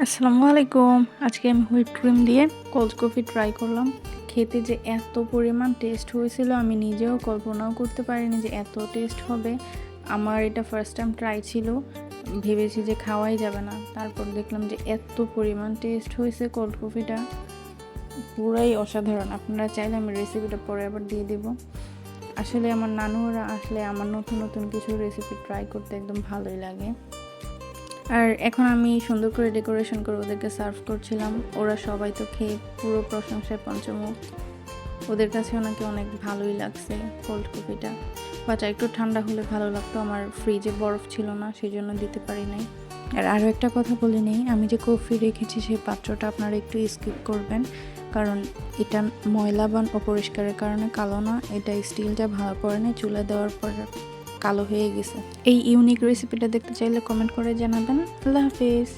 আসসালামু আলাইকুম। আজকে আমি হুইপ ক্রিম দিয়ে কোল্ড কফি ট্রাই করলাম। খেতে যে এত পরিমাণ টেস্ট হয়েছিল আমি নিজেও কল্পনাও করতে পারিনি যে এত টেস্ট হবে। আমার এটা ফার্স্ট টাইম ট্রাই ছিল। ভেবেছি যে খাওয়াই যাবে না। তারপর দেখলাম যে এত পরিমাণ টেস্ট হয়েছে কোল্ড কফিটা। পুরাই অসাধারণ। আপনারা চাইলে আমি রেসিপিটা পরে আবার দিয়ে দেব। আসলে আমার নানুরা আসলে আমার নতুন নতুন কিছু রেসিপি ট্রাই করতে একদম ভালোই লাগে। আর এখন আমি সুন্দর করে ডেকোরেশন করে ওদেরকে সার্ভ করছিলাম। ওরা সবাই তো খেয়ে পুরো প্রশংসায় পঞ্চমুখ। ওদের কাছেও নাকি অনেক ভালোই লাগছে কোল্ড কফিটা। বাট একটু ঠান্ডা হলে ভালো লাগতো, আমার ফ্রিজে বরফ ছিল না, সেই জন্য দিতে পারি নাই। আর আরও একটা কথা বলে নেই, আমি যে কফি রেখেছি সেই পাত্রটা আপনারা একটু স্কিপ করবেন, কারণ এটা ময়লা বা অপরিষ্কারের কারণে কালো না, এটা স্টিলটা ভালো করে নেই, চুলা দেওয়ার পর কালো হয়ে গেছে। এই ইউনিক রেসিপিটা দেখতে চাইলে কমেন্ট করে জানাবেন। আল্লাহ হাফেজ।